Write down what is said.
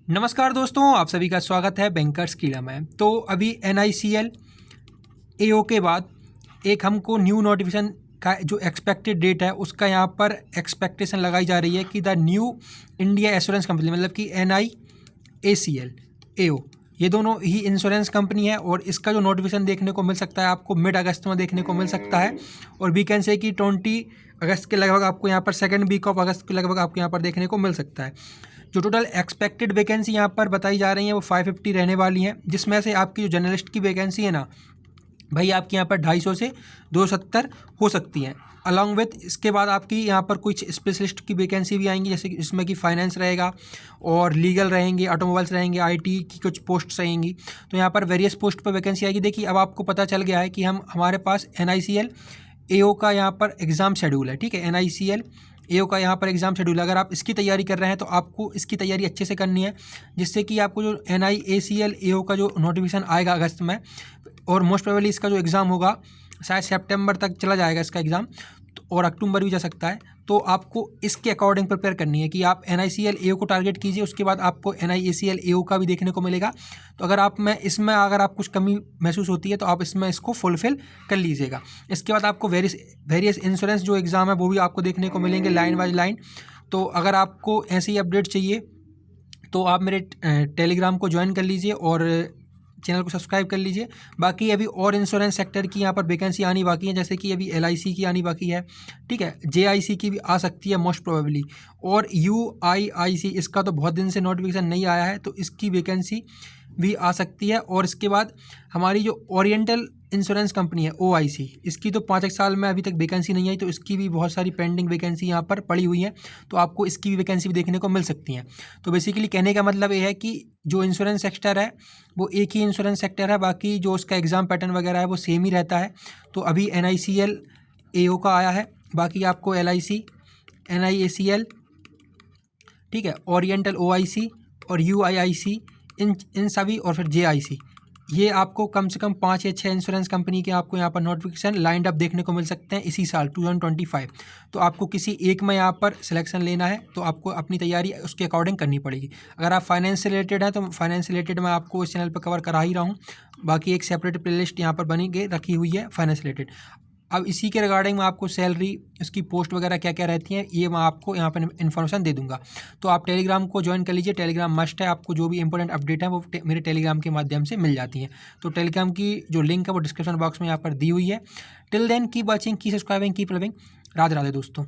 नमस्कार दोस्तों, आप सभी का स्वागत है बैंकर्स कीड़ा में। तो अभी NICL AO के बाद एक हमको न्यू नोटिफिकेशन का जो एक्सपेक्टेड डेट है उसका यहाँ पर एक्सपेक्टेशन लगाई जा रही है कि the new India assurance company मतलब कि NIACL AO ये दोनों ही इंश्योरेंस कंपनी है और इसका जो नोटिफिकेशन देखने को मिल सकता है आपको मिड अगस्त में देखने को मिल सकता है। और वीकेंड से कि 20 अगस्त के लगभग आपको यहाँ पर सेकेंड वीक ऑफ अगस्त के लगभग आपको यहाँ पर देखने को मिल सकता है। जो टोटल एक्सपेक्टेड वैकेंसी यहाँ पर बताई जा रही है वो 550 रहने वाली हैं, जिसमें से आपकी जो जर्नलिस्ट की वैकेंसी है ना भाई आपकी यहाँ पर 250 से 270 हो सकती हैं। अलॉन्ग विथ इसके बाद आपकी यहाँ पर कुछ स्पेशलिस्ट की वैकेंसी भी आएंगी, जैसे कि इसमें कि फाइनेंस रहेगा और लीगल रहेंगे, ऑटोमोबाइल्स रहेंगे, IT की कुछ पोस्ट्स रहेंगी। तो यहाँ पर वेरियस पोस्ट पर वैकेंसी आएगी। देखिए अब आपको पता चल गया है कि हमारे पास NICL AO का यहाँ पर एग्ज़ाम शेड्यूल है। ठीक है, NICL AO का यहाँ पर एग्ज़ाम शेड्यूल, अगर आप इसकी तैयारी कर रहे हैं तो आपको इसकी तैयारी अच्छे से करनी है, जिससे कि आपको जो NIACL AO का जो नोटिफिकेशन आएगा अगस्त में, और मोस्ट प्रोबेबली इसका जो एग्ज़ाम होगा शायद सितंबर तक चला जाएगा इसका एग्ज़ाम, और अक्टूबर भी जा सकता है। तो आपको इसके अकॉर्डिंग प्रिपेयर करनी है कि आप NICL AO को टारगेट कीजिए, उसके बाद आपको NIACL AO का भी देखने को मिलेगा। तो अगर आप कुछ कमी महसूस होती है तो आप इसमें इसको फुलफ़िल कर लीजिएगा। इसके बाद आपको वेरियस इंश्योरेंस जो एग्ज़ाम है वो भी आपको देखने को मिलेंगे लाइन बाय लाइन। तो अगर आपको ऐसे ही अपडेट चाहिए तो आप मेरे टेलीग्राम को ज्वाइन कर लीजिए और चैनल को सब्सक्राइब कर लीजिए। बाकी अभी और इंश्योरेंस सेक्टर की यहाँ पर वैकेंसी आनी बाकी है, जैसे कि अभी LIC की आनी बाकी है। ठीक है, JIC की भी आ सकती है मोस्ट प्रोबेबली, और UIIC इसका तो बहुत दिन से नोटिफिकेशन नहीं आया है तो इसकी वैकेंसी भी आ सकती है। और इसके बाद हमारी जो ओरिएंटल इंश्योरेंस कंपनी है OIC, इसकी तो 5 साल में अभी तक वैकेंसी नहीं आई, तो इसकी भी बहुत सारी पेंडिंग वैकेंसी यहाँ पर पड़ी हुई है, तो आपको इसकी भी वैकेंसी भी देखने को मिल सकती हैं। तो बेसिकली कहने का मतलब ये है कि जो इंश्योरेंस सेक्टर है वो एक ही इंश्योरेंस सेक्टर है, बाकी जो उसका एग्ज़ाम पैटर्न वगैरह है वो सेम ही रहता है। तो अभी NICL AO का आया है, बाकी आपको LIC, NIACL, ठीक है, ओरिएंटल OIC और UIIC, इन सभी, और फिर JIC, ये आपको कम से कम 5 या 6 इंश्योरेंस कंपनी के आपको यहाँ पर नोटिफिकेशन लाइंड अप देखने को मिल सकते हैं इसी साल 2025। तो आपको किसी एक में यहाँ पर सिलेक्शन लेना है तो आपको अपनी तैयारी उसके अकॉर्डिंग करनी पड़ेगी। अगर आप फाइनेंस से रिलेटेड हैं तो फाइनेंस से रिलेटेड मैं आपको इस चैनल पर कवर करा ही रहा हूँ, बाकी एक सेपरेट प्लेलिस्ट यहाँ पर बनी के रखी हुई है फाइनेंस रिलेटेड। अब इसी के रिगार्डिंग मैं आपको सैलरी, उसकी पोस्ट वगैरह क्या क्या रहती हैं ये मैं आपको यहाँ पर इन्फॉर्मेशन दे दूंगा। तो आप टेलीग्राम को ज्वाइन कर लीजिए, टेलीग्राम मस्ट है, आपको जो भी इंपॉर्टेंट अपडेट है वो मेरे टेलीग्राम के माध्यम से मिल जाती हैं। तो टेलीग्राम की जो लिंक है वो डिस्क्रिप्शन बॉक्स में यहाँ पर दी हुई है। Till then keep watching, keep subscribing, keep loving. Radhe Radhe दोस्तों।